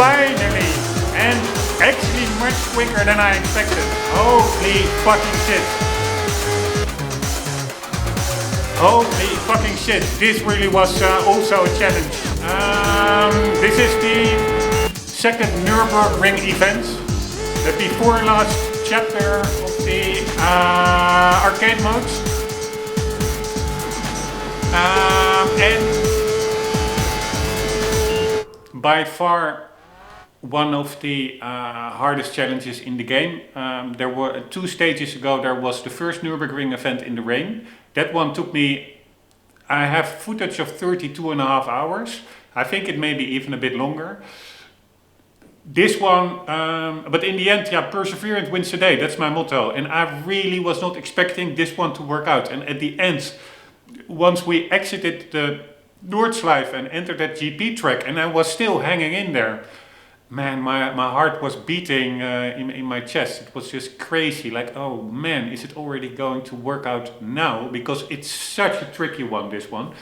finally! And actually much quicker than I expected. Holy fucking shit. Holy fucking shit. This really was also a challenge. This is the second Nurburgring event. The before last chapter of the arcade modes. And by far one of the hardest challenges in the game. There were 2 stages ago, there was the first Nürburgring event in the rain. That one took me, I have footage of 32.5 hours. I think it may be even a bit longer. This one, but in the end, yeah, perseverance wins the day. That's my motto. And I really was not expecting this one to work out. And at the end, once we exited the Noordslijf and entered that GP track, and I was still hanging in there. Man, my heart was beating in my chest. It was just crazy, like, oh man, is it already going to work out now? Because it's such a tricky one, this one.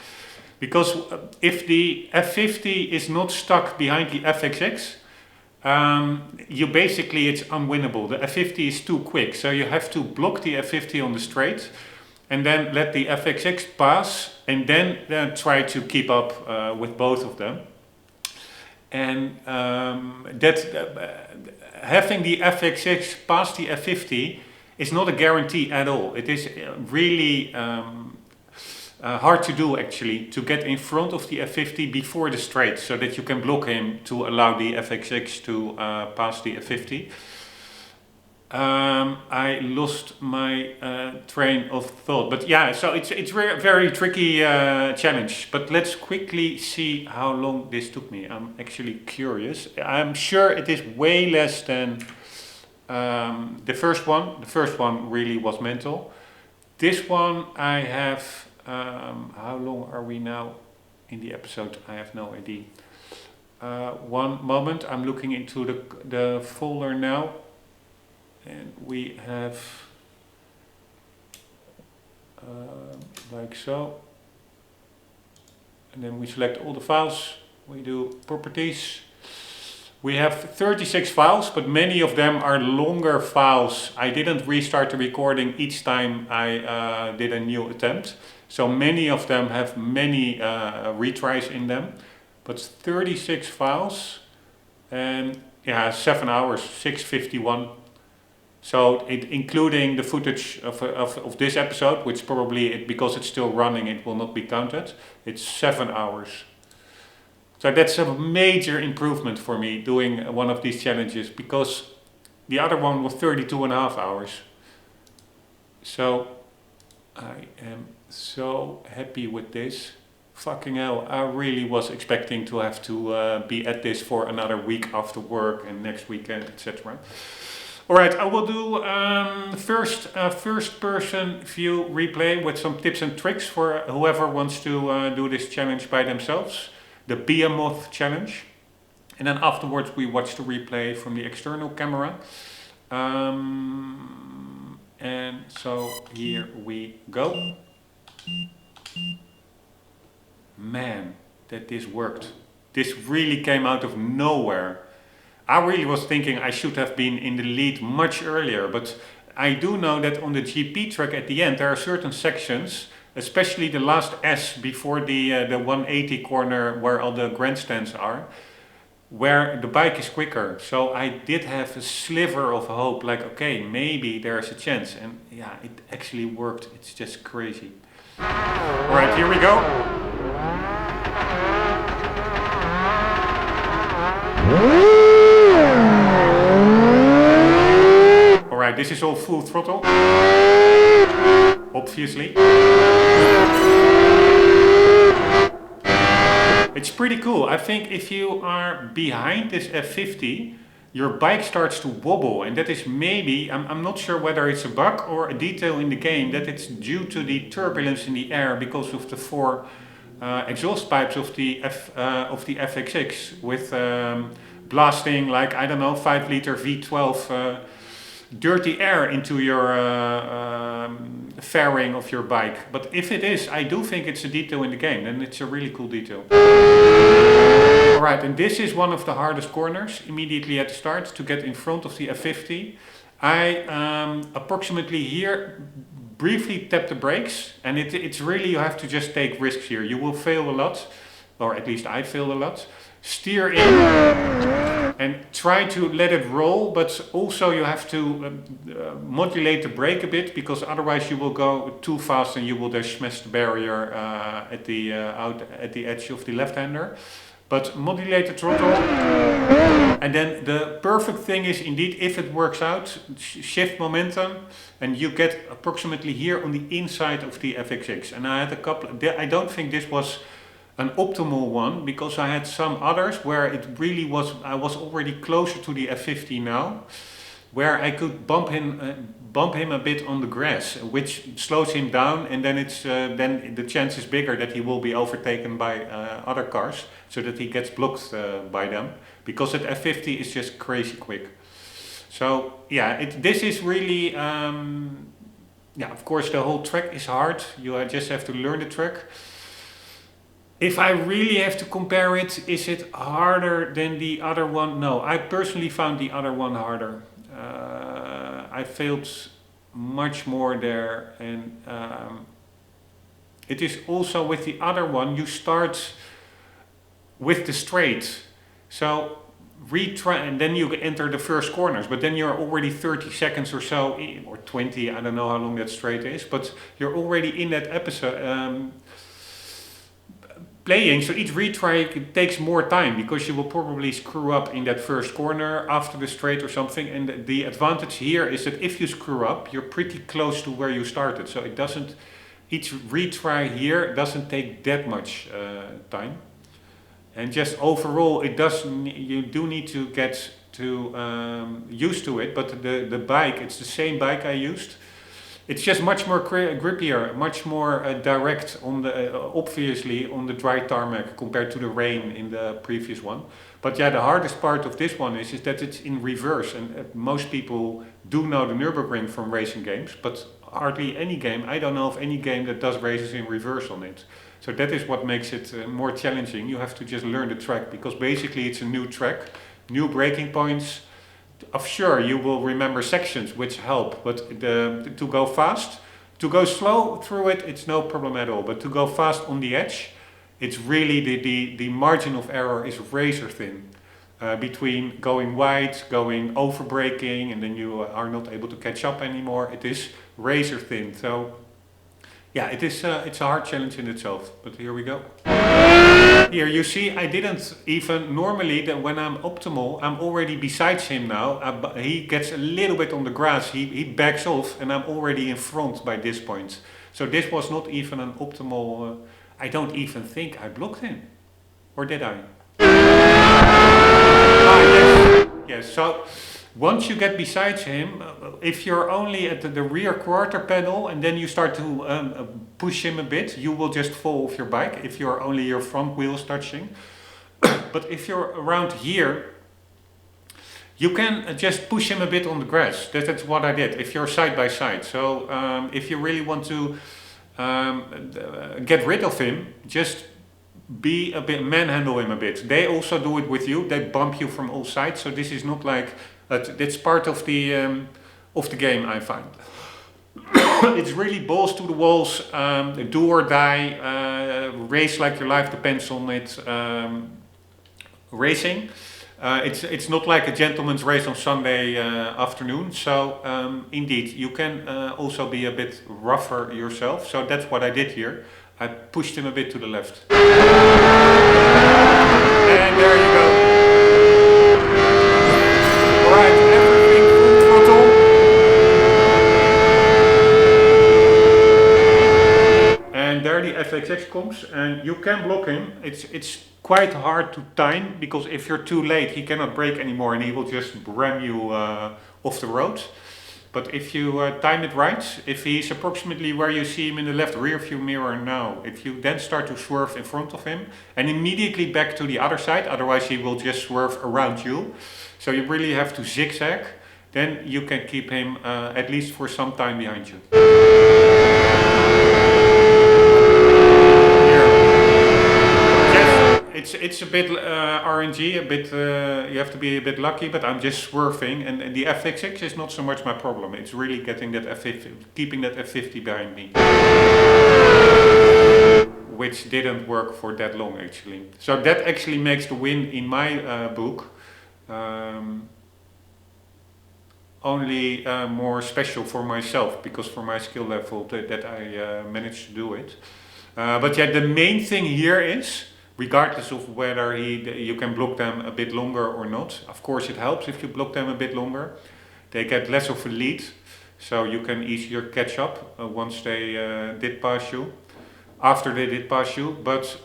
Because if the F50 is not stuck behind the FXX, you basically, it's unwinnable. The F50 is too quick, so you have to block the F50 on the straight and then let the FXX pass and then try to keep up with both of them. And having the FXX pass the F50 is not a guarantee at all. It is really hard to do, actually, to get in front of the F50 before the straight so that you can block him to allow the FXX to pass the F50. I lost my train of thought, but yeah, so it's very tricky challenge. But let's quickly see how long this took me. I'm actually curious. I'm sure it is way less than the first one. The first one really was mental. This one I have. How long are we now in the episode? I have no idea. One moment. I'm looking into the folder now. And we have, like so, and then we select all the files, we do properties. We have 36 files, but many of them are longer files. I didn't restart the recording each time I did a new attempt. So many of them have many retries in them, but 36 files and yeah, 7 hours, 6:51. So including the footage of this episode, which probably, because it's still running, it will not be counted. It's 7 hours. So that's a major improvement for me doing one of these challenges, because the other one was 32.5 hours. So I am so happy with this. Fucking hell, I really was expecting to have to be at this for another week after work and next weekend, etc. Alright, I will do first person view replay with some tips and tricks for whoever wants to do this challenge by themselves. The Behemoth challenge. And then afterwards we watch the replay from the external camera. And so here we go. Man, that this worked. This really came out of nowhere. I really was thinking I should have been in the lead much earlier, but I do know that on the GP track at the end there are certain sections, especially the last S before the 180 corner where all the grandstands are, where the bike is quicker. So I did have a sliver of hope, like, okay, maybe there's a chance. And yeah, it actually worked. It's just crazy. Alright, here we go. Alright, this is all full throttle, obviously. It's pretty cool. I think if you are behind this F50, your bike starts to wobble, and that is maybe, I'm not sure whether it's a bug or a detail in the game, that it's due to the turbulence in the air because of the 4 exhaust pipes of the FXX with blasting, like, I don't know, 5 liter V12 dirty air into your fairing of your bike. But if it is, I do think it's a detail in the game, and it's a really cool detail. Alright, and this is one of the hardest corners immediately at the start to get in front of the F50. I approximately here briefly tap the brakes, and it's really, you have to just take risks here. You will fail a lot, or at least I failed a lot. Steer in and try to let it roll, but also you have to modulate the brake a bit, because otherwise you will go too fast and you will just smash the barrier at the edge of the left-hander. But modulate the throttle, and then the perfect thing is indeed, if it works out, shift momentum, and you get approximately here on the inside of the FXX. And I had a couple, I don't think this was an optimal one, because I had some others where it really was, I was already closer to the F50 now, where I could bump him a bit on the grass, which slows him down, and then then the chance is bigger that he will be overtaken by other cars, so that he gets blocked by them, because that F50 is just crazy quick. So yeah, this is really, yeah, of course the whole track is hard, you just have to learn the track. If I really have to compare it, is it harder than the other one? No, I personally found the other one harder. I failed much more there, and it is also with the other one, you start with the straight, so retry, and then you enter the first corners, but then you're already 30 seconds or so, or 20, I don't know how long that straight is, but you're already in that episode playing, so each retry takes more time, because you will probably screw up in that first corner after the straight or something, and the advantage here is that if you screw up, you're pretty close to where you started, so it doesn't, each retry here doesn't take that much time. And just overall, it does, you do need to get to used to it, but the bike, it's the same bike I used. It's just much more grippier, much more direct on the, obviously on the dry tarmac compared to the rain in the previous one. But yeah, the hardest part of this one is that it's in reverse, and most people do know the Nurburgring from racing games, but hardly any game, I don't know of any game that does races in reverse on it. So that is what makes it more challenging. You have to just learn the track, because basically it's a new track, new braking points. Sure, you will remember sections which help, but to go fast, to go slow through it, it's no problem at all. But to go fast on the edge, it's really the margin of error is razor thin between going wide, going over braking, and then you are not able to catch up anymore. It is razor thin. So yeah, it's a hard challenge in itself. But here we go. Here you see, I didn't even, normally that when I'm optimal, I'm already besides him now. He gets a little bit on the grass, he backs off, and I'm already in front by this point. So this was not even an optimal, I don't even think I blocked him. Or did I? Yes, so once you get besides him, if you're only at the rear quarter panel and then you start to push him a bit, you will just fall off your bike if you're only your front wheels touching. But if you're around here, you can just push him a bit on the grass. That's what I did, if you're side by side. So if you really want to get rid of him, just be a bit, manhandle him a bit. They also do it with you, they bump you from all sides, so this is not like, it's part of the game, I find. It's really balls to the walls, do or die, race like your life depends on it, racing. It's not like a gentleman's race on Sunday afternoon, so indeed, you can also be a bit rougher yourself, so that's what I did here. I pushed him a bit to the left. And there you go. Alright, everything full throttle. And there the FXX comes, and you can block him. It's quite hard to time, because if you're too late, he cannot brake anymore and he will just ram you off the road. But if you time it right, if he's approximately where you see him in the left rear view mirror now, if you then start to swerve in front of him and immediately back to the other side, otherwise he will just swerve around you. So you really have to zigzag, then you can keep him at least for some time behind you. Here. Yes, it's a bit RNG, a bit you have to be a bit lucky, but I'm just swerving, and the F6 is not so much my problem. It's really getting that F50, keeping that F50 behind me, which didn't work for that long actually. So that actually makes the win in my book only more special for myself, because for my skill level that I managed to do it. But yeah, the main thing here is, regardless of whether you can block them a bit longer or not, of course it helps if you block them a bit longer. They get less of a lead, so you can easier catch up once they did pass you, after they did pass you. But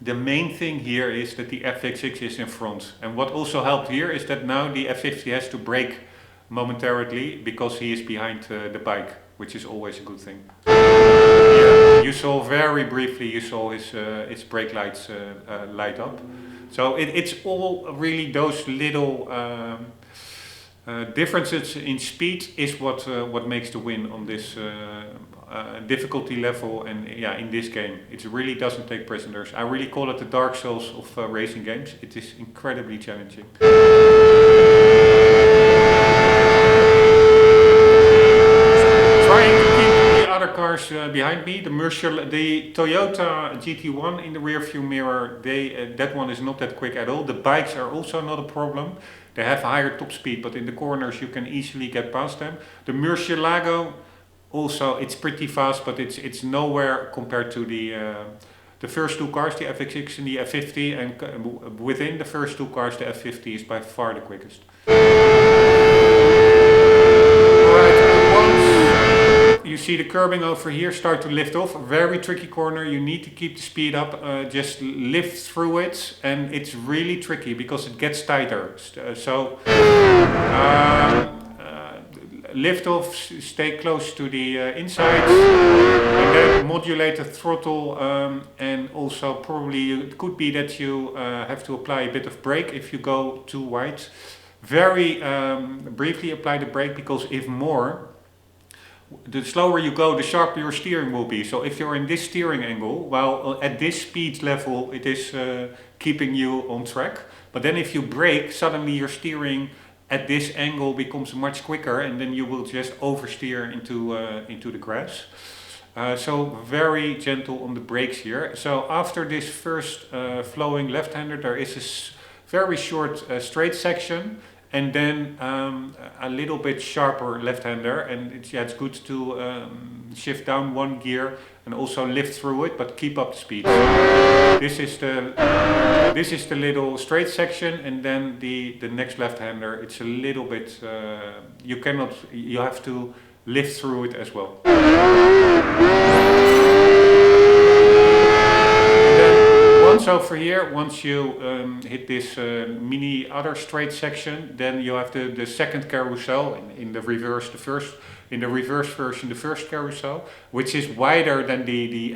the main thing here is that the F6 is in front. And what also helped here is that now the F50 has to brake momentarily because he is behind the bike, which is always a good thing. Here, you saw very briefly, you saw his brake lights light up. So it's all really those little differences in speed is what makes the win on this difficulty level, and yeah, in this game it really doesn't take prisoners. I really call it the Dark Souls of racing games. It is incredibly challenging. Trying to keep the other cars behind me. The Toyota GT1 in the rear view mirror, that one is not that quick at all. The bikes are also not a problem. They have higher top speed, but in the corners you can easily get past them. The Murcielago, also it's pretty fast, but it's nowhere compared to the first two cars, the FX6 and the F50, and within the first two cars the F50 is by far the quickest. You see the curbing over here start to lift off. A very tricky corner. You need to keep the speed up. Just lift through it, and it's really tricky because it gets tighter. So lift off, stay close to the inside, and then modulate the throttle. And also probably it could be that you have to apply a bit of brake if you go too wide. Very briefly apply the brake, because if more, the slower you go, the sharper your steering will be. So if you're in this steering angle, well, at this speed level, it is keeping you on track. But then if you brake, suddenly your steering at this angle becomes much quicker, and then you will just oversteer into the grass. So very gentle on the brakes here. So after this first flowing left-hander, there is a very short straight section, and then a little bit sharper left-hander, and it's good to shift down one gear and also lift through it, but keep up the speed. This is the little straight section, and then the next left-hander, it's a little bit you have to lift through it as well. Once over here, once you hit this mini other straight section, then you have the second carousel in the reverse. In the reverse version, the first carousel, which is wider than the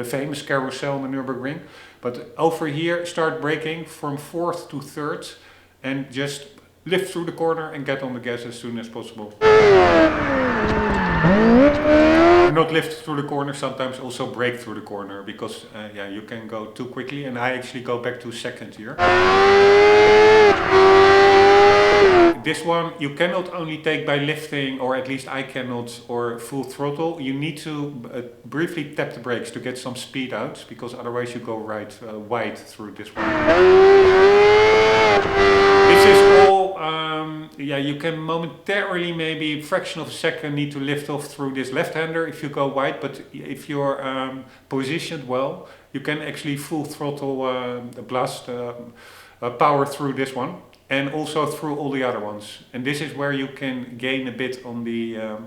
famous carousel in the Nurburgring. But over here, start braking from fourth to third, and just lift through the corner and get on the gas as soon as possible. Not lift through the corner, sometimes also brake through the corner, because yeah, you can go too quickly, and I actually go back to second here. This one you cannot only take by lifting, or at least I cannot, or full throttle. You need to briefly tap the brakes to get some speed out, because otherwise you go wide through this one. This is all, yeah, you can momentarily, maybe a fraction of a second, need to lift off through this left-hander if you go wide, but if you're positioned well, you can actually full throttle blast power through this one, and also through all the other ones. And this is where you can gain a bit on the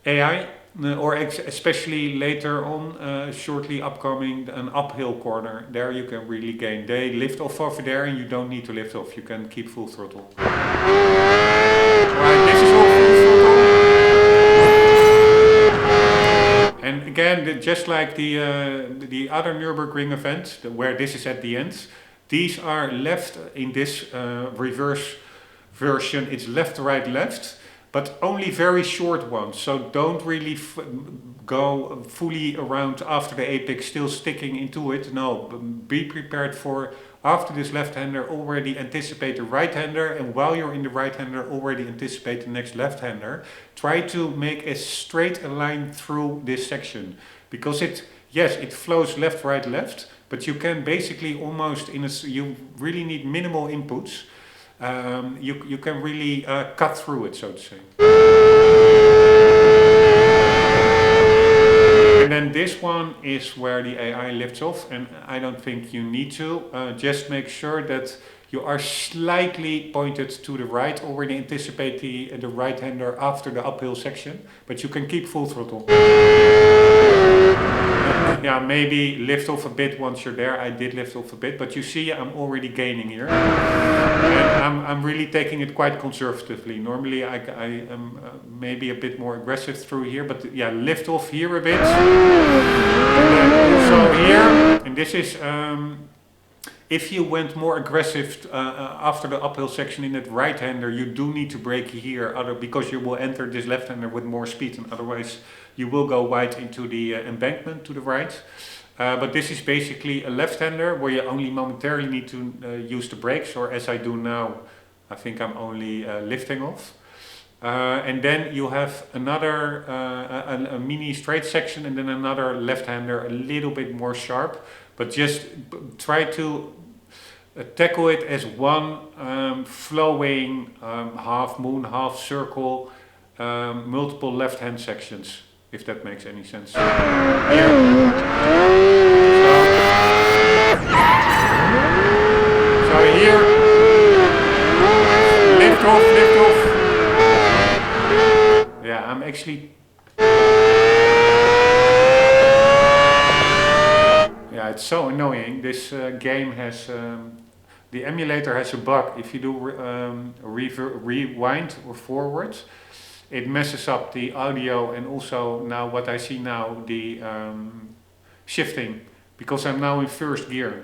AI, or especially later on, shortly upcoming, an uphill corner. There you can really gain. They lift off over there, and you don't need to lift off. You can keep full throttle. Right, this is all full throttle. And again, just like the other Nürburgring event, where this is at the end, these are left in this reverse version. It's left, right, left. but only very short ones. So don't really go fully around after the apex, still sticking into it. No, be prepared for, after this left-hander, already anticipate the right-hander, and while you're in the right-hander, already anticipate the next left-hander. Try to make as straight a line through this section, because yes, it flows left, right, left, but you can basically almost, you really need minimal inputs. You can really cut through it, so to say. And then this one is where the AI lifts off, and I don't think you need to. Just make sure that you are slightly pointed to the right, already anticipate the right-hander after the uphill section, but you can keep full throttle. Yeah, maybe lift off a bit once you're there. I did lift off a bit, but you see I'm already gaining here. And I'm really taking it quite conservatively. Normally I am maybe a bit more aggressive through here, but yeah, lift off here a bit. And then also here, and this is, if you went more aggressive after the uphill section in that right-hander, you do need to brake here, because you will enter this left-hander with more speed, and otherwise you will go wide into the embankment to the right. But this is basically a left-hander where you only momentarily need to use the brakes, or as I do now, I think I'm only lifting off. And then you have another a mini straight section, and then another left-hander a little bit more sharp, but just try to tackle it as one flowing half moon, half circle, multiple left-hand sections, if that makes any sense. Here. So here, lift off, lift off. Yeah, I'm actually... Yeah, it's so annoying. This game has... the emulator has a bug. If you do rewind or forward, it messes up the audio, and also now what I see now, the shifting, because I'm now in first gear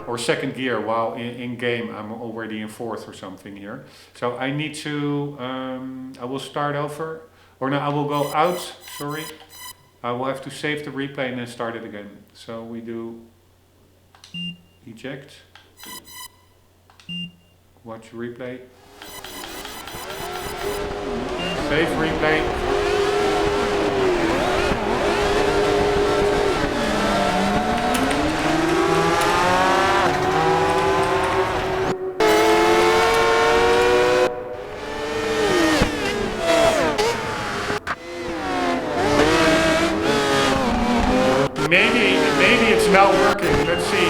or second gear, while in game I'm already in fourth or something here. So I need to, I will start over, or no, I will go out, sorry. I will have to save the replay and then start it again. So we do eject, watch replay. Save replay. Maybe it's now working. Let's see.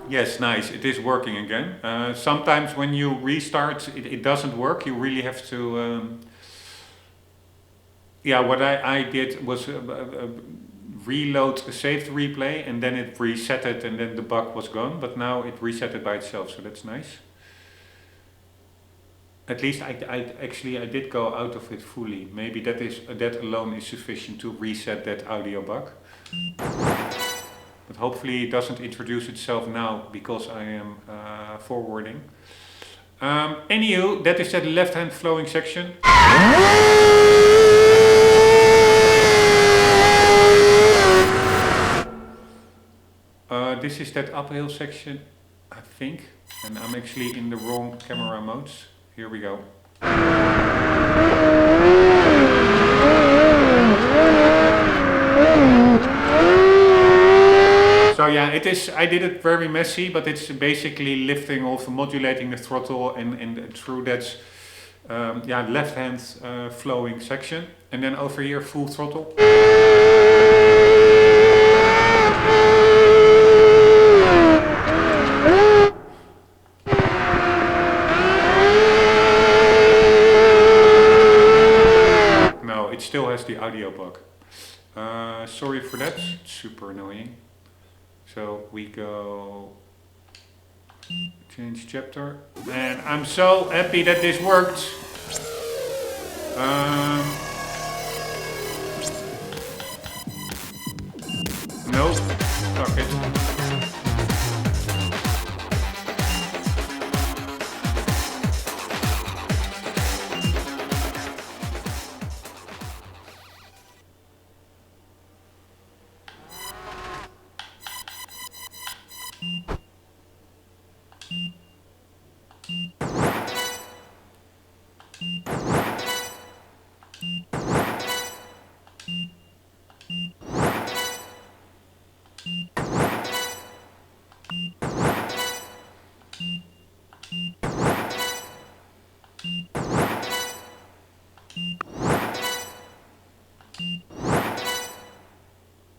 Yes, nice. It is working again. Sometimes when you restart, it doesn't work. You really have to... yeah, what I did was reload a saved replay, and then it reset it, and then the bug was gone. But now it reset it by itself, so that's nice. At least I did go out of it fully. Maybe that alone is sufficient to reset that audio bug. But hopefully it doesn't introduce itself now, because I am forwarding. Anywho, that is that left-hand flowing section. This is that uphill section, I think. And I'm actually in the wrong camera modes. Here we go. So yeah, it is. I did it very messy, but it's basically lifting off, modulating the throttle, and through that yeah, left hand flowing section, and then over here full throttle. No, it still has the audio bug. Sorry for that. It's super annoying. So we go change chapter, and I'm so happy that this worked. No, fuck it.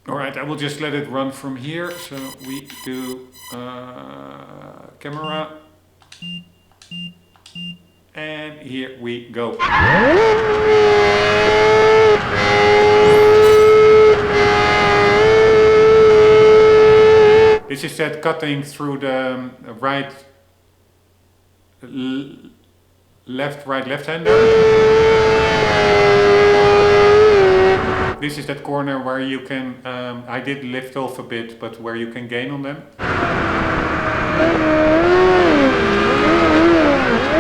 Alright, I will just let it run from here. So we do camera. And here we go. This is that cutting through the right, left, right, left-hander. This is that corner where you can, I did lift off a bit, but where you can gain on them.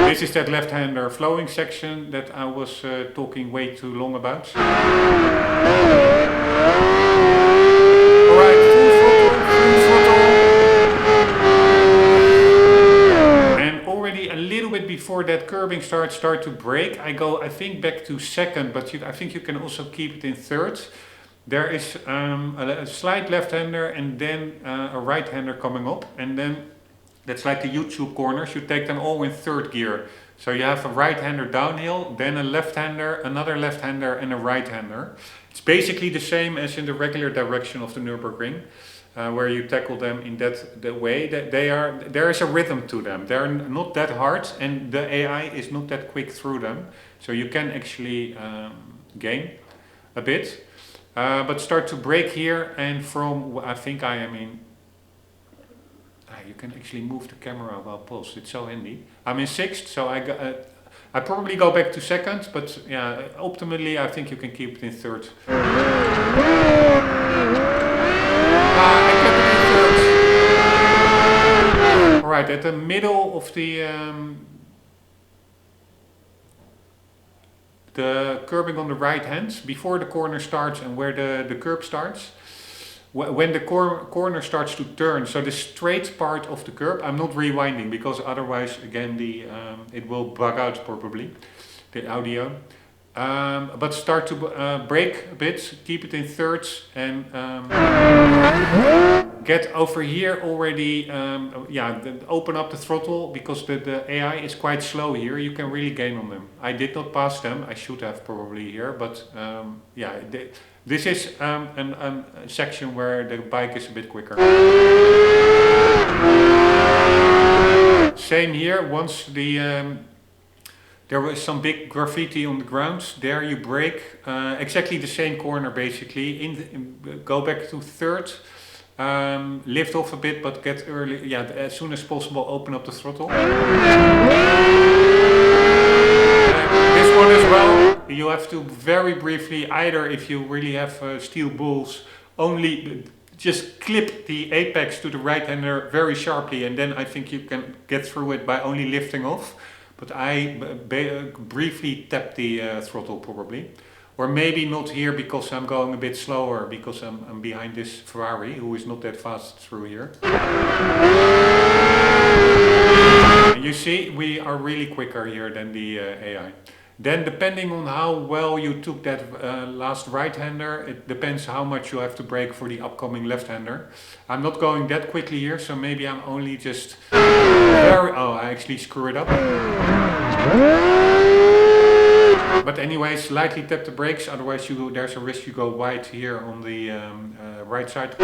This is that left-hander flowing section that I was talking way too long about. Alright, full throttle. And already a little bit before that curbing start to brake, I go, I think, back to second, but I think you can also keep it in third. There is a slight left-hander and then a right-hander coming up, and then that's like the YouTube corners, you take them all in third gear. So you have a right-hander downhill, then a left-hander, another left-hander and a right-hander. It's basically the same as in the regular direction of the Nurburgring, where you tackle them in the way. There is a rhythm to them. They're not that hard and the AI is not that quick through them. So you can actually gain a bit. But start to brake here, and from, I think I am in, you can actually move the camera while pulsed, it's so handy. I'm in sixth, so I probably go back to second, but yeah, optimally I think you can keep it in third. I kept it in third. Alright, at the middle of the curbing on the right hand, before the corner starts and where the curb starts, when the corner starts to turn, so the straight part of the curb, I'm not rewinding because otherwise again it will bug out probably, the audio. But start to brake a bit, keep it in thirds, and get over here already, open up the throttle because the AI is quite slow here. You can really gain on them. I did not pass them, I should have probably here, but this is a section where the bike is a bit quicker. Same here, once there was some big graffiti on the ground, there you brake, exactly the same corner basically, go back to third, lift off a bit but get early, as soon as possible open up the throttle. This one as well, you have to very briefly, either if you really have steel balls, only just clip the apex to the right-hander very sharply, and then I think you can get through it by only lifting off. But I briefly tap the throttle probably. Or maybe not here because I'm going a bit slower because I'm behind this Ferrari who is not that fast through here. And you see, we are really quicker here than the AI. Then depending on how well you took that last right-hander, it depends how much you have to brake for the upcoming left-hander. I'm not going that quickly here, so maybe I'm only just I actually screw it up. But anyway, slightly tap the brakes, otherwise there's a risk you go wide here on the right side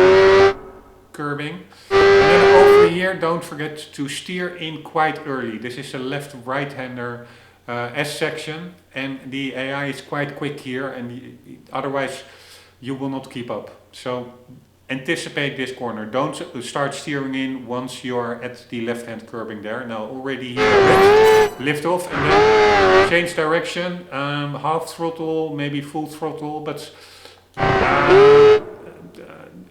curbing. And then over here, don't forget to steer in quite early. This is a left-right-hander S section, and the AI is quite quick here, and otherwise you will not keep up. So anticipate this corner. Don't start steering in once you're at the left-hand curbing there. Now already here, lift off and then change direction. Half throttle, maybe full throttle, but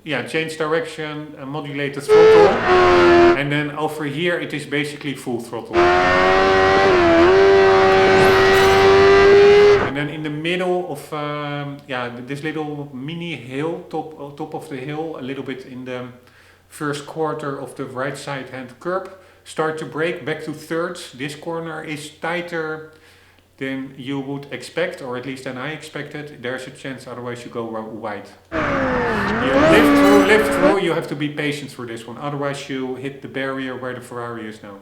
yeah, change direction, modulate the throttle, and then over here it is basically full throttle. And then in the middle of this little mini hill, top of the hill, a little bit in the first quarter of the right side hand curb, start to brake back to thirds. This corner is tighter than you would expect, or at least than I expected. There's a chance otherwise you go wide. You lift through, you have to be patient through this one, otherwise you hit the barrier where the Ferrari is now.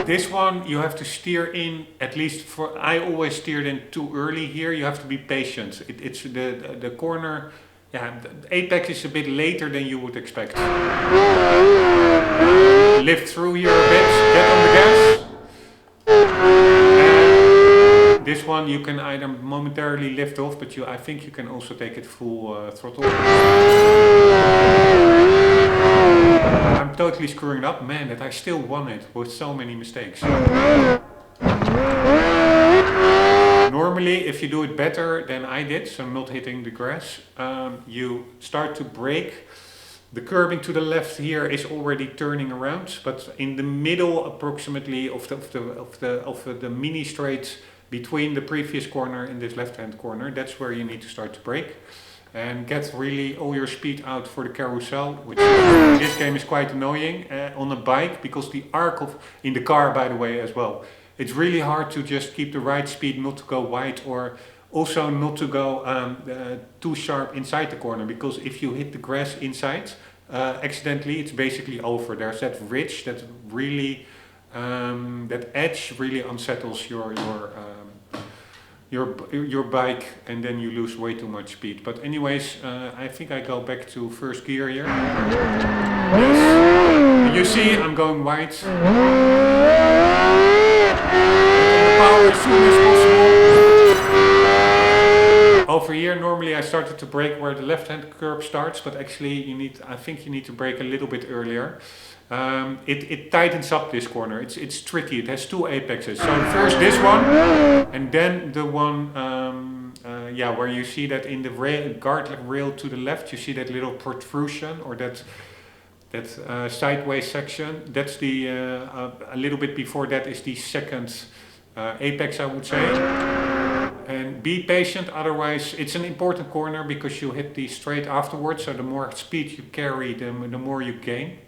This one you have to steer in, at least for, I always steered in too early here, you have to be patient. It's the corner, yeah, the apex is a bit later than you would expect. Lift through here a bit, get on the gas. And this one you can either momentarily lift off, but I think you can also take it full throttle. I'm totally screwing it up, man, that I still won it with so many mistakes. Normally, if you do it better than I did, so not hitting the grass, you start to brake. The curbing to the left here is already turning around, but in the middle, approximately of the mini straight between the previous corner and this left-hand corner, that's where you need to start to brake and get really all your speed out for the carousel, which in this game is quite annoying on a bike, because the arc in the car, by the way, as well. It's really hard to just keep the right speed, not to go wide, or also not to go too sharp inside the corner, because if you hit the grass inside accidentally, it's basically over. There's that ridge that really, that edge really unsettles your bike, and then you lose way too much speed. But anyways, I think I go back to first gear here. Yes. And you see, I'm going wide. Power as soon as possible. Over here, normally I started to brake where the left-hand curb starts, but actually I think you need to brake a little bit earlier. It tightens up this corner. It's tricky. It has two apexes. So first this one, and then the one, where you see that in the guard rail to the left, you see that little protrusion, or that sideways section. That's the a little bit before that is the second apex, I would say. And be patient, otherwise it's an important corner because you hit the straight afterwards, so the more speed you carry, the more you gain,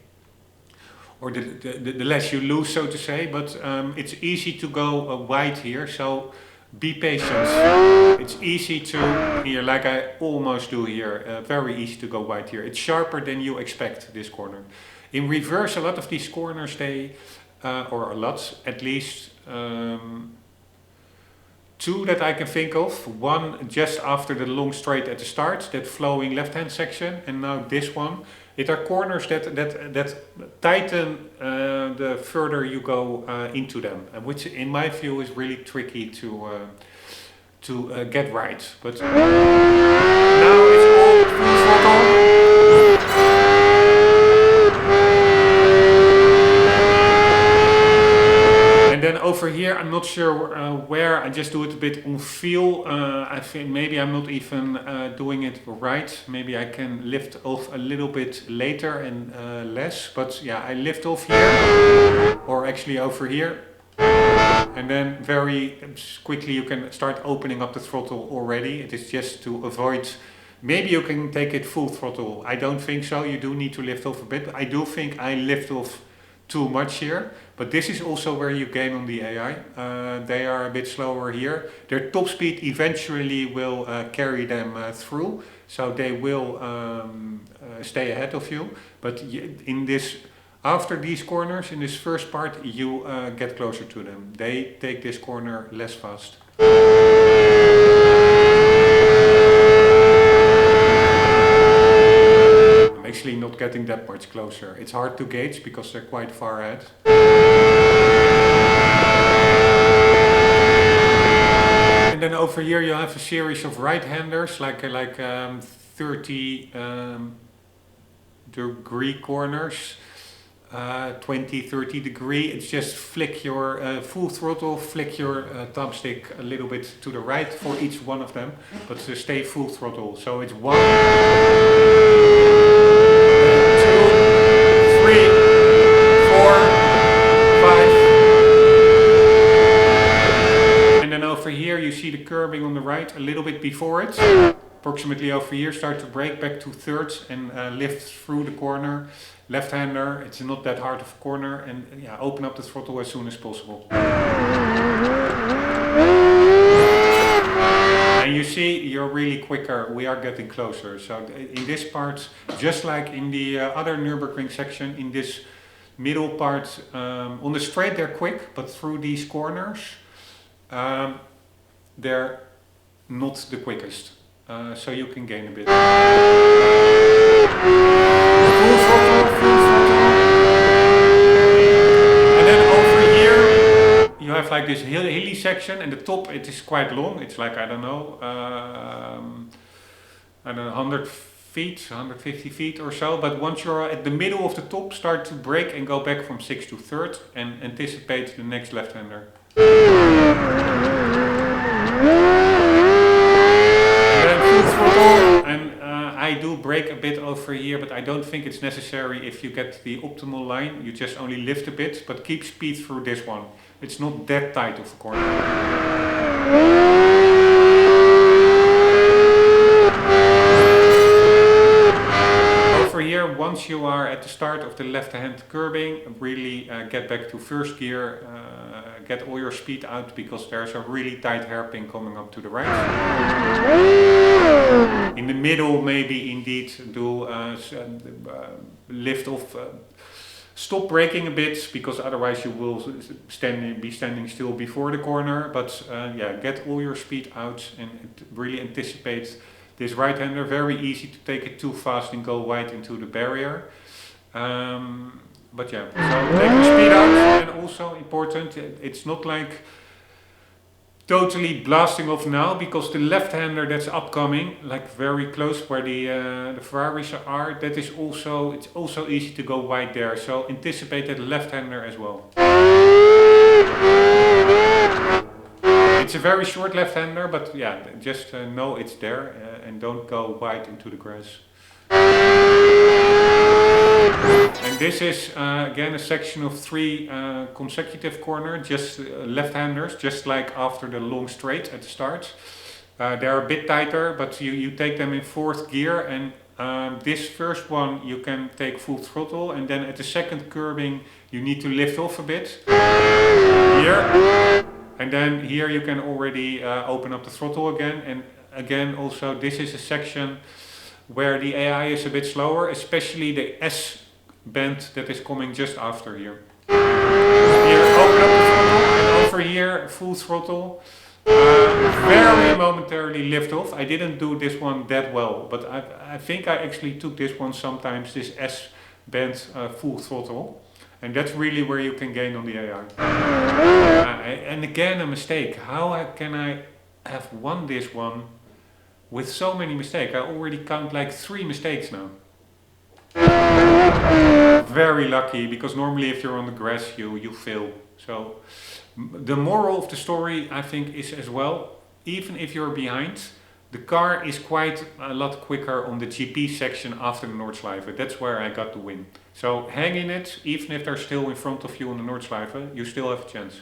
or the less you lose, so to say. But it's easy to go wide here, so be patient. It's easy to, here, like I almost do here, very easy to go wide here. It's sharper than you expect, this corner. In reverse, a lot of these corners, or a lot, at least, two that I can think of. One just after the long straight at the start, that flowing left-hand section, and now this one. It are corners that tighten the further you go into them, which in my view is really tricky to get right. But now it's all full throttle. And then over here, I'm not sure where, I just do it a bit on feel. I think maybe I'm not even doing it right. Maybe I can lift off a little bit later and less. But yeah, I lift off here, or actually over here. And then very quickly you can start opening up the throttle already. It is just to avoid, maybe you can take it full throttle. I don't think so, you do need to lift off a bit. I do think I lift off too much here, but this is also where you gain on the AI. They are a bit slower here. Their top speed eventually will carry them through, so they will stay ahead of you. But in this, after these corners, in this first part, you get closer to them. They take this corner less fast. Actually not getting that much closer. It's hard to gauge because they're quite far ahead. And then over here you have a series of right-handers, like 30 degree corners, 20, 30 degree. It's just flick your full throttle, flick your thumbstick a little bit to the right for each one of them, but stay full throttle. So it's 1, 2, 3, 4, 5. And then over here you see the curbing on the right a little bit before it. Approximately over here, start to brake back to thirds and lift through the corner. Left-hander, it's not that hard of a corner, and yeah, open up the throttle as soon as possible. And you see, you're really quicker, we are getting closer. So in this part, just like in the other Nurburgring section, in this middle part, on the straight they're quick, but through these corners, they're not the quickest. So you can gain a bit. Full throttle. And then over here you have like this hilly section, and the top it is quite long. It's like, I don't know, 100 feet, 150 feet or so. But once you're at the middle of the top, start to brake and go back from 6 to third and anticipate the next left-hander. And I do brake a bit over here, but I don't think it's necessary if you get the optimal line. You just only lift a bit, but keep speed through this one. It's not that tight of a corner. Over here, once you are at the start of the left-hand curbing, really get back to first gear, get all your speed out, because there's a really tight hairpin coming up to the right. In the middle, maybe indeed do lift off, stop braking a bit, because otherwise you will be standing still before the corner. But yeah, get all your speed out and really anticipate this right-hander. Very easy to take it too fast and go wide into the barrier. But yeah, so take your speed out, and also important, it's not like totally blasting off now, because the left-hander that's upcoming, like very close where the Ferraris are, that is also, it's also easy to go wide there. So anticipate that left-hander as well. It's a very short left-hander, but yeah, just know it's there and don't go wide into the grass. And this is again a section of 3 consecutive corners, just left-handers, just like after the long straight at the start. They're a bit tighter, but you take them in 4th gear, and this first one you can take full throttle, and then at the second curbing you need to lift off a bit. Here. And then here you can already open up the throttle again. And again, also this is a section where the AI is a bit slower, especially the S bend that is coming just after here. Here, open up the throttle, and over here, full throttle. Very momentarily lift off. I didn't do this one that well, but I think I actually took this one sometimes, this S bend full throttle. And that's really where you can gain on the AI. And again, a mistake. How can I have won this one with so many mistakes? I already count like 3 mistakes now. Very lucky, because normally if you're on the grass you fail. So the moral of the story, I think, is as well, even if you're behind, the car is quite a lot quicker on the GP section after the Nordschleife. That's where I got the win. So hang in it, even if they're still in front of you on the Nordschleife, you still have a chance.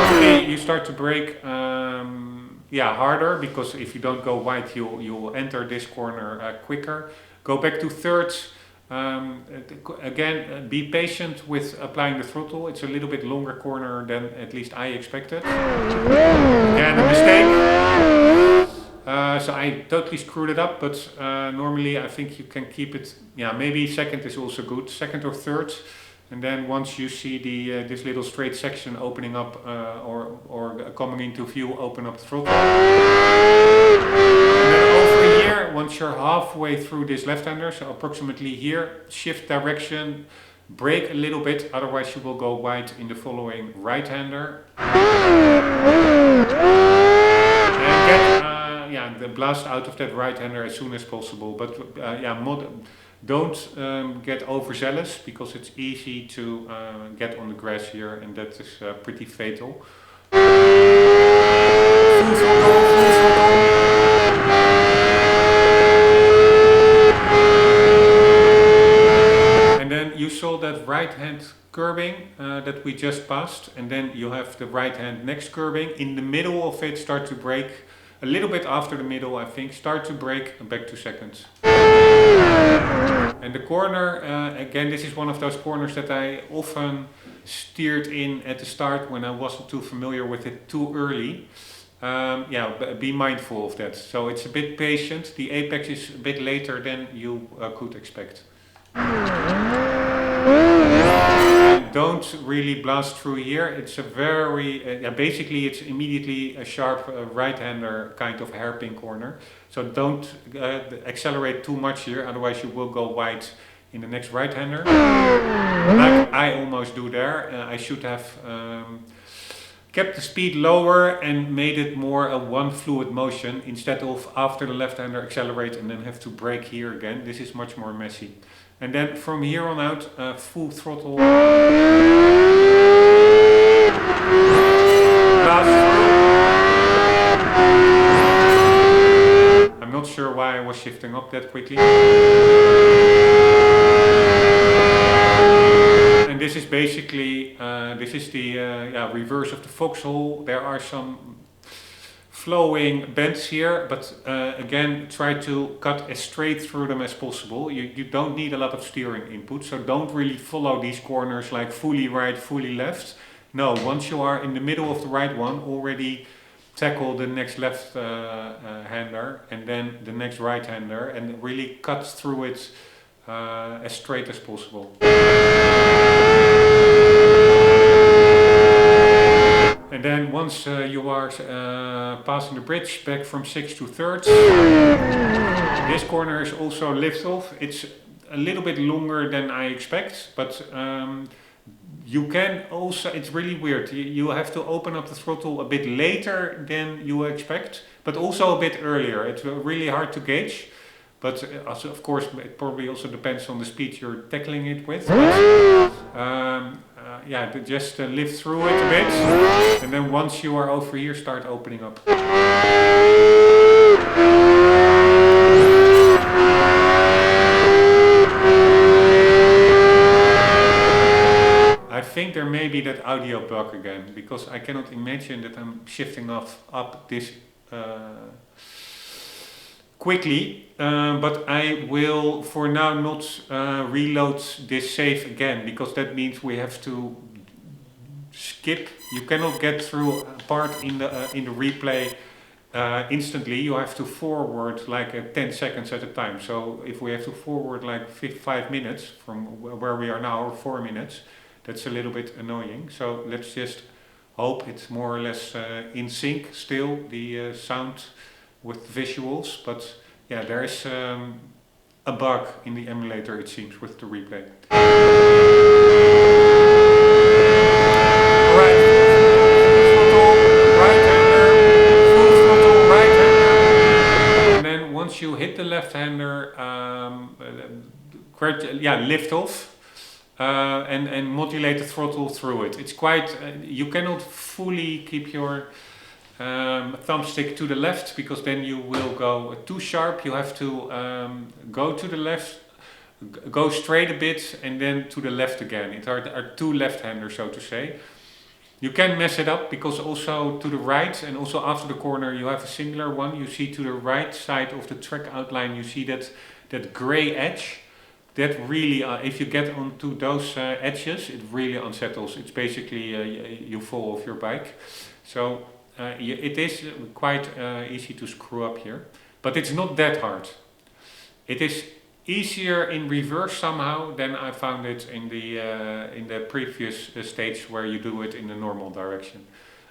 Normally you start to brake harder, because if you don't go wide, you'll enter this corner quicker. Go back to thirds. Again, be patient with applying the throttle. It's a little bit longer corner than at least I expected. Again, a mistake. So I totally screwed it up, but normally I think you can keep it. Yeah, maybe second is also good, second or third. And then once you see this little straight section opening up or coming into view, open up the throttle. And then over here, once you're halfway through this left-hander, so approximately here, shift direction, brake a little bit, otherwise you will go wide in the following right-hander. And blast out of that right-hander as soon as possible. But don't get overzealous, because it's easy to get on the grass here, and that is pretty fatal. And then you saw that right hand curbing that we just passed, and then you have the right hand next curbing. In the middle of it, start to brake. A little bit after the middle, I think, start to brake and back to seconds. And the corner, again, this is one of those corners that I often steered in at the start when I wasn't too familiar with it too early. Be mindful of that. So it's a bit patient. The apex is a bit later than you could expect. And don't really blast through here. It's a very, basically it's immediately a sharp right-hander kind of hairpin corner. So don't accelerate too much here, otherwise you will go wide in the next right-hander. Like I almost do there. I should have kept the speed lower and made it more a one fluid motion, instead of after the left-hander accelerate and then have to brake here again. This is much more messy. And then from here on out, full throttle. I'm not sure why I was shifting up that quickly. And this is basically, this is the reverse of the foxhole. There are some flowing bends here, but again, try to cut as straight through them as possible. You don't need a lot of steering input, so don't really follow these corners like fully right, fully left. No, once you are in the middle of the right one, already tackle the next left hander and then the next right hander, and really cut through it as straight as possible. And then once you are passing the bridge back from 6 to 3rds, this corner is also lift off. It's a little bit longer than I expect, but you can also, it's really weird, you have to open up the throttle a bit later than you expect, but also a bit earlier. It's really hard to gauge, but also, of course, it probably also depends on the speed you're tackling it with. Just lift through it a bit, and then once you are over here, start opening up. I think there may be that audio bug again, because I cannot imagine that I'm shifting up this quickly, but I will for now not reload this save again, because that means we have to skip. You cannot get through a part in the replay instantly. You have to forward like 10 seconds at a time. So if we have to forward like 5 minutes from where we are now, or 4 minutes, that's a little bit annoying. So let's just hope it's more or less in sync still, the sound with visuals, but yeah, there is a bug in the emulator, it seems, with the replay. Alright, right-hander, full throttle right-hander, and then once you hit the left-hander, lift off. And modulate the throttle through it. It's quite, you cannot fully keep your thumbstick to the left, because then you will go too sharp. You have to go to the left, go straight a bit, and then to the left again. It are two left-handers, so to say. You can mess it up, because also to the right and also after the corner you have a similar one. You see to the right side of the track outline, you see that gray edge. That really, if you get onto those edges, it really unsettles. It's basically you fall off your bike. So it is quite easy to screw up here, but it's not that hard. It is easier in reverse somehow than I found it in the previous stage where you do it in the normal direction.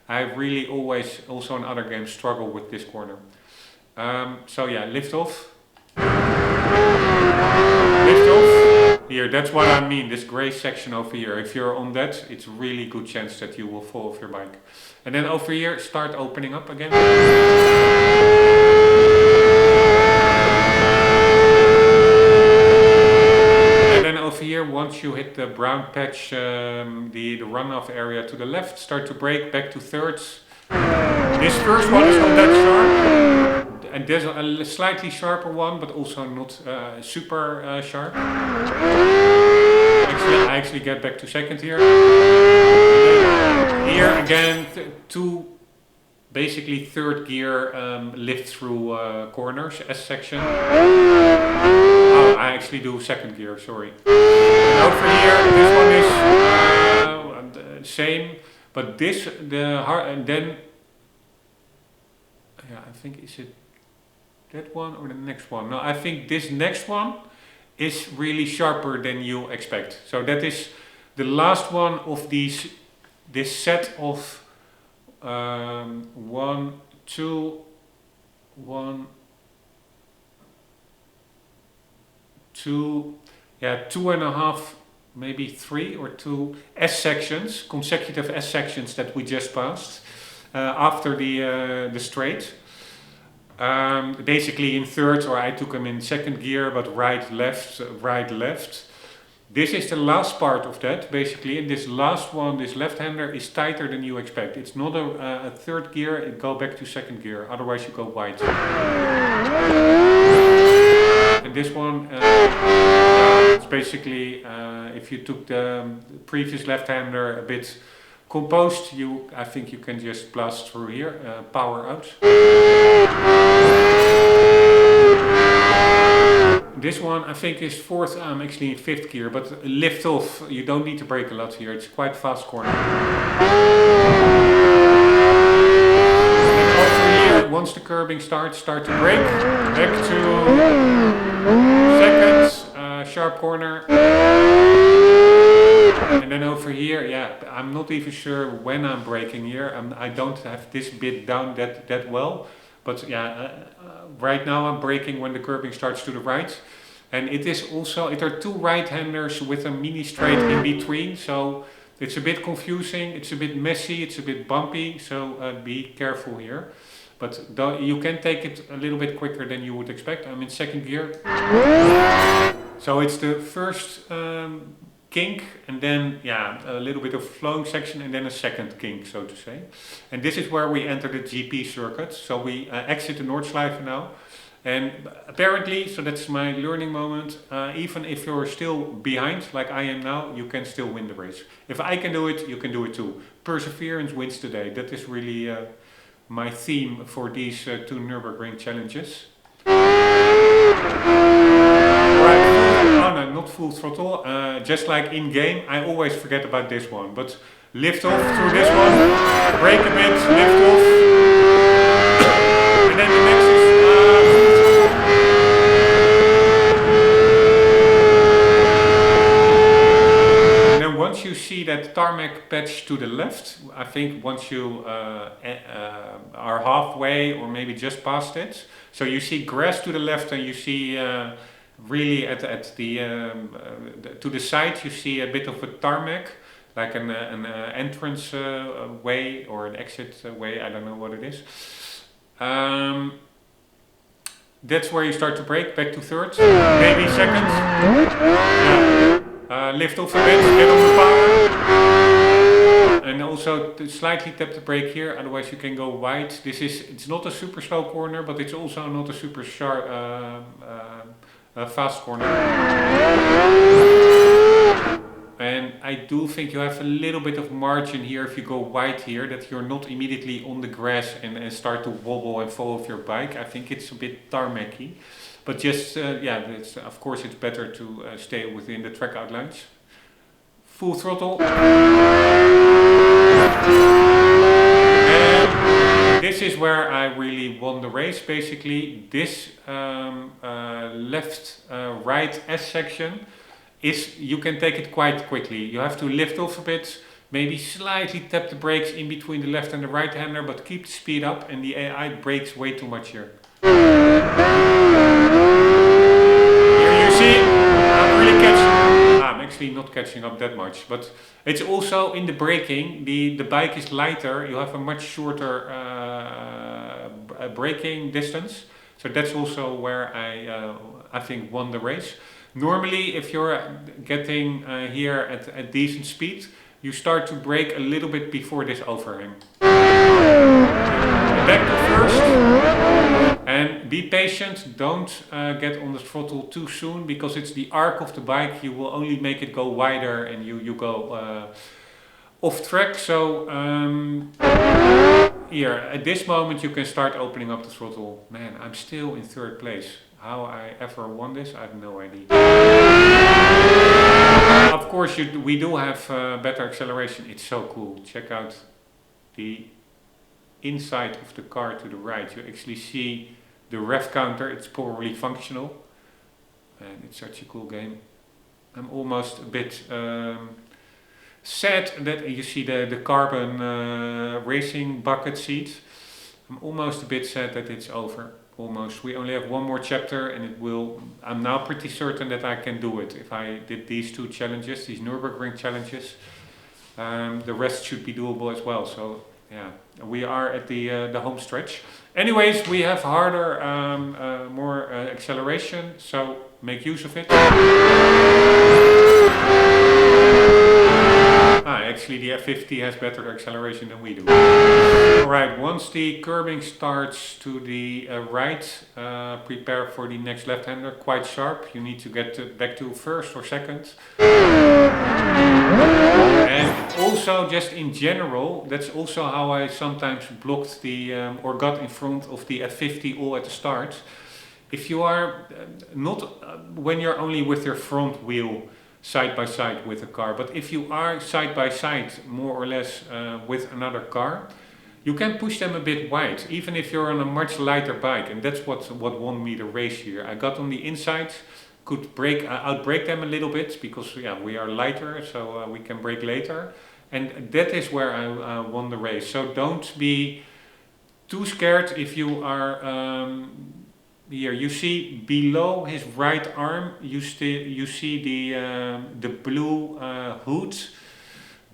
I really always, also in other games, struggle with this corner. So yeah, lift off. Lift off. Here, that's what I mean, this grey section over here. If you're on that, it's a really good chance that you will fall off your bike. And then over here, start opening up again. hit the brown patch, the runoff area to the left, start to brake, back to thirds. This first one is not that sharp, and there's a slightly sharper one, but also not super sharp. I actually get back to second here. Here again, basically third gear lift through corners, S section. Oh, I actually do second gear, sorry. And over here, this one is same, but this, and then, yeah, I think, is it that one or the next one? No, I think this next one is really sharper than you expect. So that is the last one of this set of 1, 2, 1, 2, yeah, 2.5, maybe 3 or 2 S sections, consecutive S sections that we just passed after the straight. Basically in third, or I took them in second gear, but right, left, right, left. This is the last part of that, basically, and this last one, this left-hander, is tighter than you expect. It's not a third gear, it go back to second gear, otherwise you go wide. And this one, it's basically, if you took the previous left-hander a bit composed, I think you can just blast through here, power out. This one I think is fourth, actually in fifth gear, but lift off, you don't need to brake a lot here, it's quite fast corner. And over here, once the curbing starts, start to brake, back to second, sharp corner. And then over here, yeah, I'm not even sure when I'm braking here, I don't have this bit down that well. But yeah, right now I'm braking when the curbing starts to the right. And it is also, it are two right-handers with a mini straight in between. So it's a bit confusing, it's a bit messy, it's a bit bumpy. So be careful here. But you can take it a little bit quicker than you would expect. I'm in second gear. So it's the first kink, and then yeah, a little bit of flowing section, and then a second kink, so to say. And this is where we enter the GP circuit. So we exit the Noordschleife now, and apparently, so that's my learning moment, even if you're still behind like I am now, you can still win the race. If I can do it, you can do it too. Perseverance wins today. That is really my theme for these two Nurburgring challenges. Oh no, not full throttle, just like in game, I always forget about this one, but lift off through this one, brake a bit, lift off, and then the next is and then once you see that tarmac patch to the left, I think once you are halfway or maybe just past it, so you see grass to the left and you see really at the to the side you see a bit of a tarmac, like an entrance way or an exit way, I don't know what it is. That's where you start to brake, back to third, maybe second. Lift off a bit, get on the power. And also to slightly tap the brake here, otherwise you can go wide. It's not a super slow corner, but it's also not a super sharp fast corner. And I do think you have a little bit of margin here if you go wide here, that you're not immediately on the grass and start to wobble and fall off your bike. I think it's a bit tarmacy. But just, yeah, of course it's better to stay within the track outlines. Full throttle. And this is where I really won the race, basically. This left-right S section you can take it quite quickly. You have to lift off a bit, maybe slightly tap the brakes in between the left and the right hander, but keep the speed up, and the AI brakes way too much here. Here you see, I'm really catching. I'm actually not catching up that much, but it's also in the braking, the bike is lighter, you have a much shorter braking distance. So that's also where I think won the race. Normally, if you're getting here at a decent speed, you start to brake a little bit before this overhang. Back to first, and be patient, don't get on the throttle too soon, because it's the arc of the bike, you will only make it go wider and you go off track. So here, at this moment you can start opening up the throttle. Man, I'm still in third place. How I ever won this, I have no idea. Of course, we do have better acceleration. It's so cool. Check out the inside of the car to the right. You actually see the rev counter. It's probably functional. And it's such a cool game. I'm almost a bit sad that you see the carbon racing bucket seat. I'm almost a bit sad that it's over. Almost. We only have one more chapter and it will. I'm now pretty certain that I can do it if I did these 2 challenges, these Nurburgring challenges. The rest should be doable as well. So yeah, we are at the home stretch. Anyways, we have harder, more acceleration, so make use of it. Actually the F50 has better acceleration than we do. Alright, once the curbing starts to the right, prepare for the next left-hander, quite sharp. You need to get back to first or second. And also, just in general, that's also how I sometimes blocked the, or got in front of the F50 all at the start. If you are not, when you're only with your front wheel side by side with a car, but if you are side by side more or less with another car, you can push them a bit wide, even if you're on a much lighter bike, and that's what won me the race here. I got on the inside, could outbrake them a little bit, because yeah, we are lighter, so we can brake later, and that is where I won the race. So don't be too scared if you are here. You see below his right arm, you see the blue hood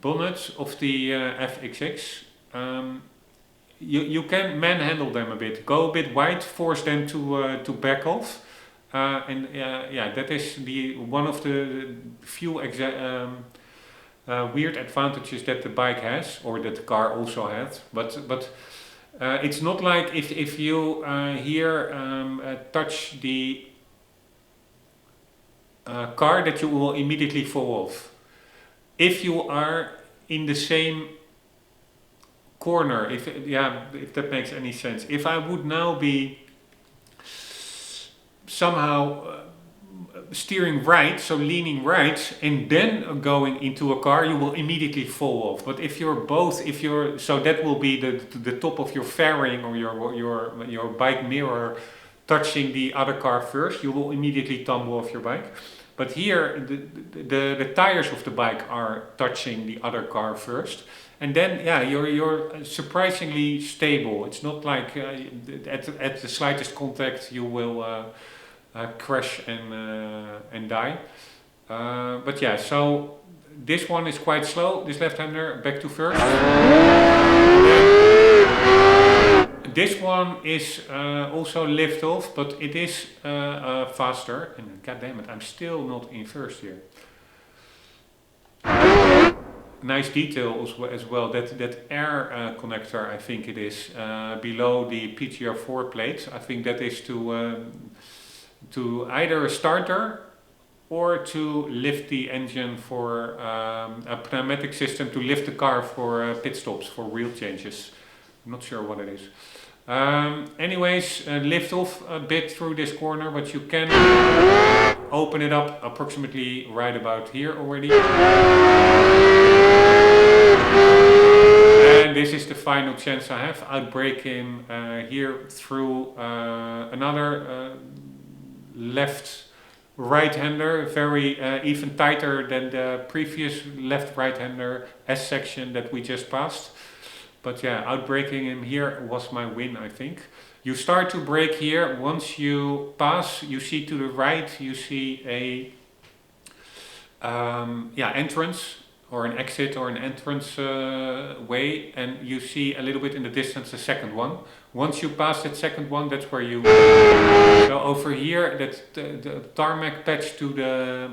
bonnet of the FXX. You can manhandle them a bit, go a bit wide, force them to back off, and yeah, that is one of the few weird advantages that the bike has, or that the car also has. But it's not like if you here touch the car that you will immediately fall off. If you are in the same corner, if that makes any sense. If I would now be somehow steering right, so leaning right, and then going into a car, you will immediately fall off. But if you're both, so that will be the top of your fairing or your bike mirror touching the other car first, you will immediately tumble off your bike. But here, the tires of the bike are touching the other car first, and then yeah, you're surprisingly stable. It's not like at the slightest contact you will crash and die. But yeah, so this one is quite slow. This left-hander, back to first. This one is also lift off, but it is faster. And god damn it, I'm still not in first here. Nice detail as well. That air connector, I think it is below the PGR4 plate. I think that is to either a starter or to lift the engine for a pneumatic system to lift the car for pit stops, for wheel changes. I'm not sure what it is. Anyways, lift off a bit through this corner, but you can open it up approximately right about here already. And this is the final chance I have. Outbrake him here through another left right-hander, very even tighter than the previous left right-hander S section that we just passed. But yeah, outbraking him here was my win, I think. You start to brake here. Once you pass, you see to the right, you see a entrance or an exit or an entrance way, and you see a little bit in the distance a second one. Once you pass that second one, that's where you go over here. That's the tarmac patch to the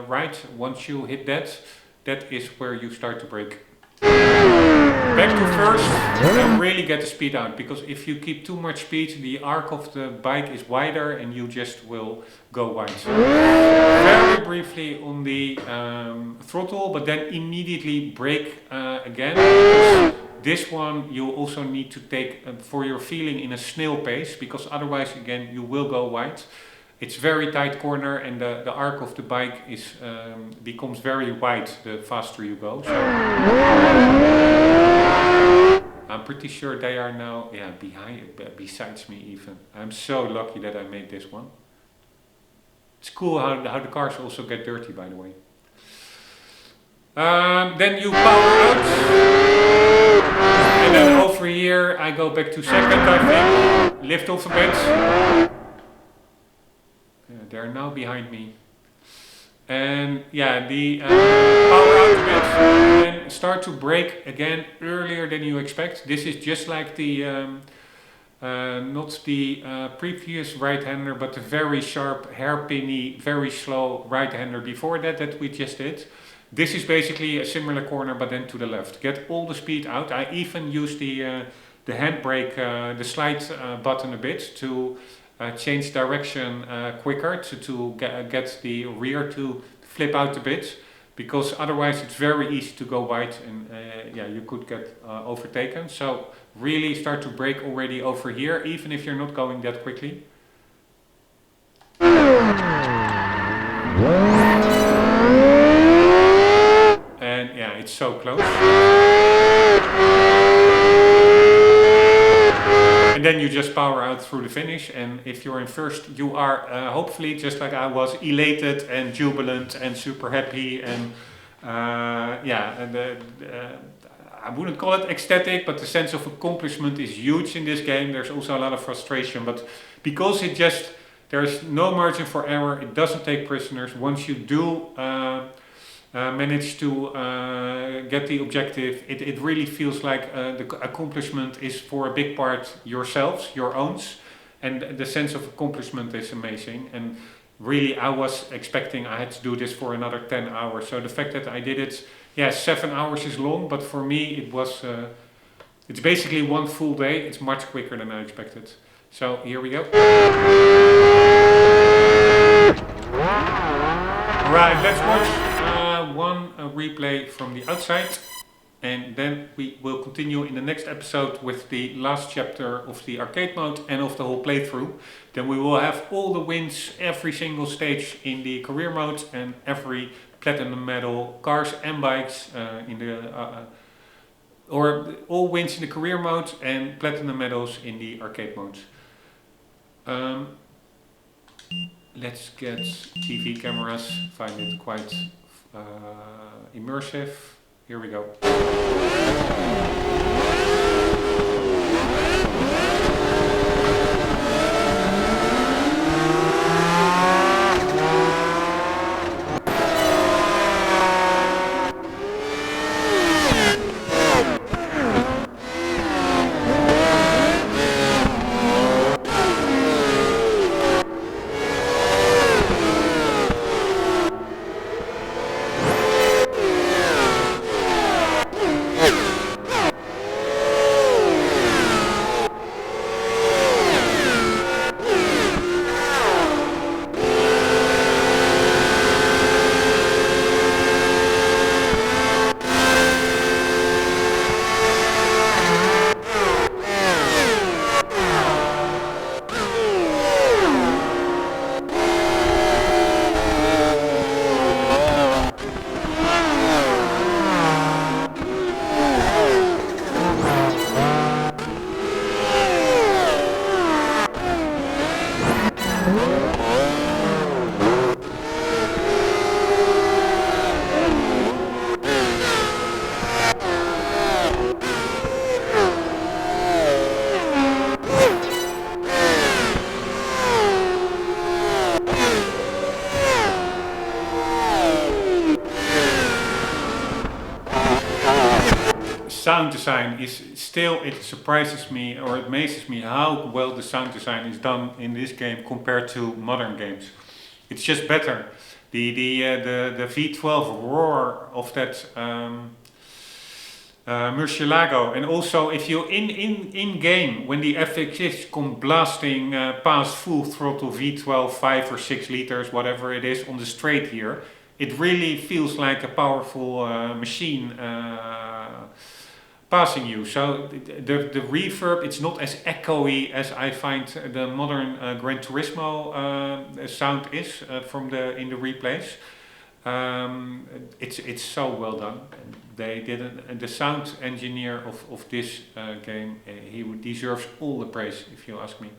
right. Once you hit that, that is where you start to brake. Back to first and really get the speed out, because if you keep too much speed, the arc of the bike is wider and you just will go wide. Very briefly on the throttle, but then immediately brake again. This one you also need to take for your feeling in a snail pace, because otherwise again you will go wide. It's very tight corner and the arc of the bike is becomes very wide the faster you go. So I'm pretty sure they are now besides me even. I'm so lucky that I made this one. It's cool how the cars also get dirty, by the way. Then you power out. And then over here I go back to second, I think. Lift off a bit. They're now behind me. And yeah, the power out a bit. And start to brake again earlier than you expect. This is just like the, not the previous right-hander, but the very sharp, hairpinny, very slow right-hander before that we just did. This is basically a similar corner, but then to the left. Get all the speed out. I even use the handbrake, the slide button a bit to change direction quicker, to get the rear to flip out a bit, because otherwise it's very easy to go wide and yeah, you could get overtaken. So really start to brake already over here, even if you're not going that quickly. And yeah, it's so close. And then you just power out through the finish, and if you're in first, you are hopefully, just like I was, elated and jubilant and super happy, and yeah, and I wouldn't call it ecstatic, but the sense of accomplishment is huge in this game. There's also a lot of frustration, but because there's no margin for error, it doesn't take prisoners. Once you do manage to get the objective, it really feels like the accomplishment is for a big part yourselves, your own, and the sense of accomplishment is amazing. And really, I was expecting I had to do this for another 10 hours. So the fact that I did it, yeah, 7 hours is long, but for me it was, it's basically one full day. It's much quicker than I expected. So here we go. Right, let's watch one replay from the outside, and then we will continue in the next episode with the last chapter of the arcade mode and of the whole playthrough. Then we will have all the wins, every single stage in the career mode, and every platinum medal, cars and bikes in the or all wins in the career mode and platinum medals in the arcade mode. Let's get TV cameras, find it quite immersive. Here we go. sound design is still, it surprises me or it amazes me how well the sound design is done in this game compared to modern games. It's just better. The V12 roar of that Murcielago, and also if you in game when the FXs come blasting past full throttle V12 5 or 6 liters, whatever it is, on the straight here, it really feels like a powerful machine passing you. So the reverb, it's not as echoey as I find the modern Gran Turismo sound is in the replays. It's so well done. They did the sound engineer of this game. He deserves all the praise, if you ask me.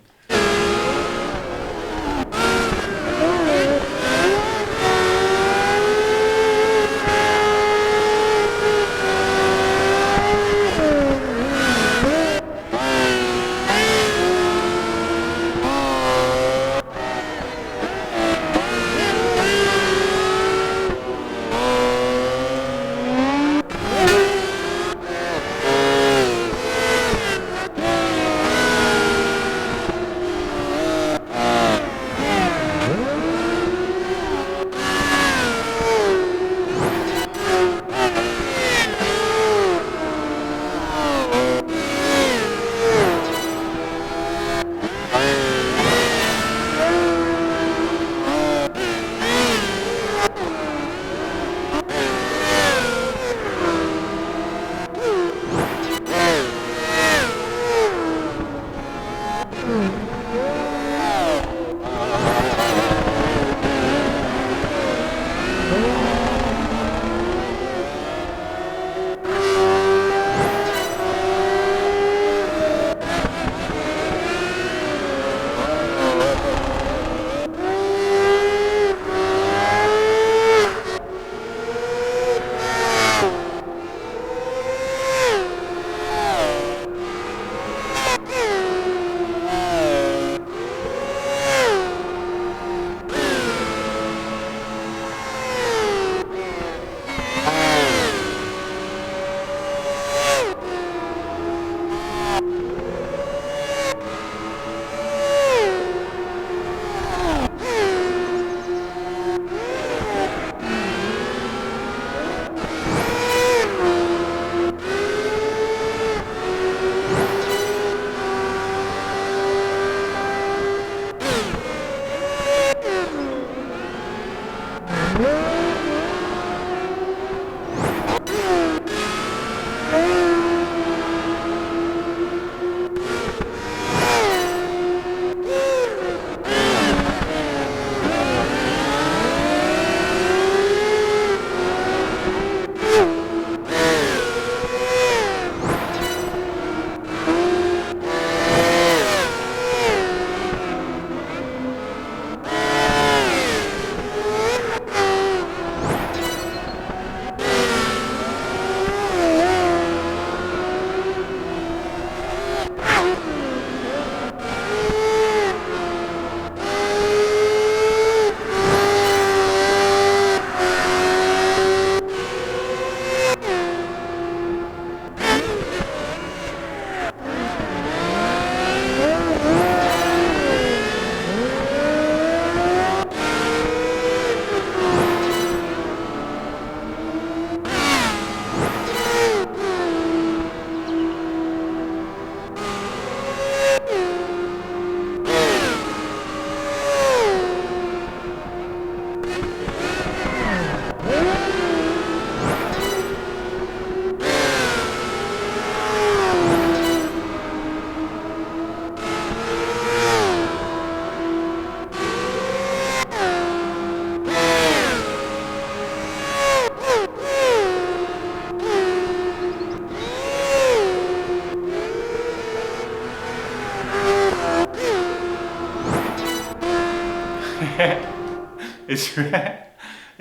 It's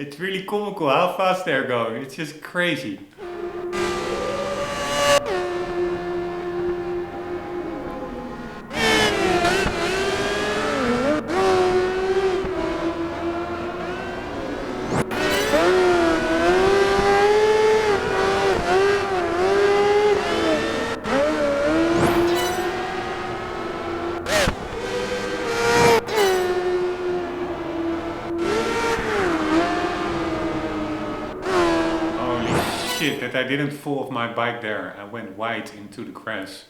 it's really comical how fast they're going. It's just crazy. that I didn't fall off my bike there. I went wide into the grass.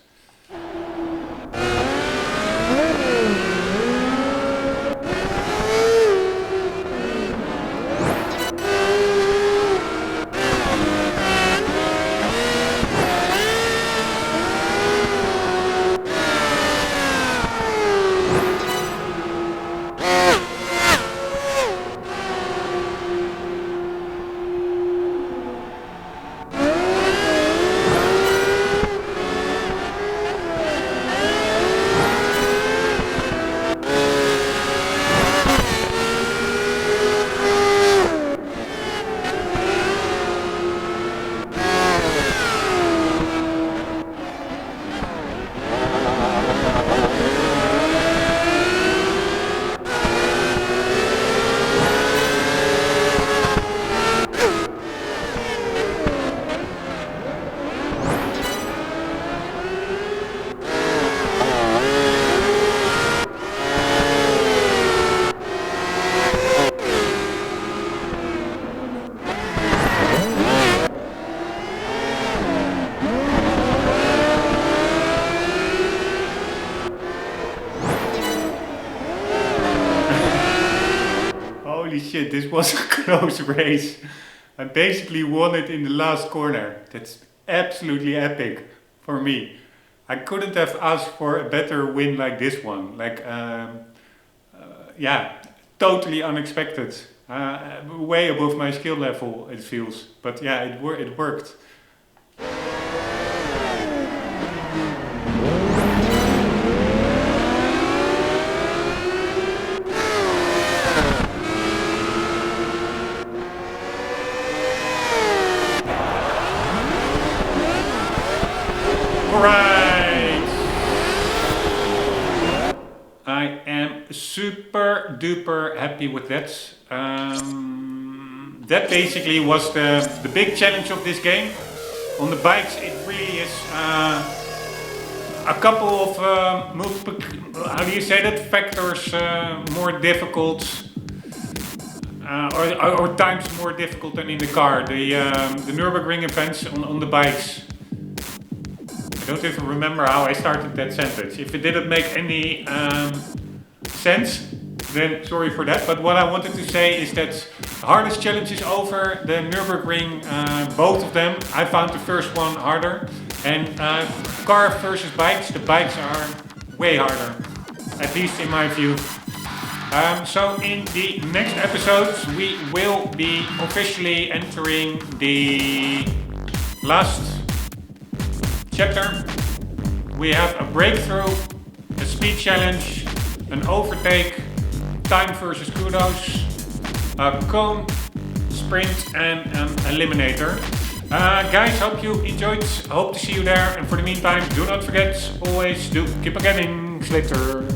Holy shit, this was a close race. I basically won it in the last corner. That's absolutely epic for me. I couldn't have asked for a better win like this one. Yeah, totally unexpected. Way above my skill level, it feels. But yeah, it worked. Alright! I am super duper happy with that. That basically was the big challenge of this game. On the bikes it really is a couple of how do you say that, factors more difficult or times more difficult than in the car. The Nurburgring events on the bikes. I don't even remember how I started that sentence. If it didn't make any sense, then sorry for that. But what I wanted to say is that the hardest challenge is over. The Nurburgring, both of them, I found the first one harder. And car versus bikes, the bikes are way harder. At least in my view. So in the next episodes we will be officially entering the last chapter. We have a breakthrough, a speed challenge, an overtake, time versus kudos, a cone, sprint and an eliminator. Guys, hope you enjoyed, hope to see you there, and for the meantime do not forget, always do keep on gaming. Later.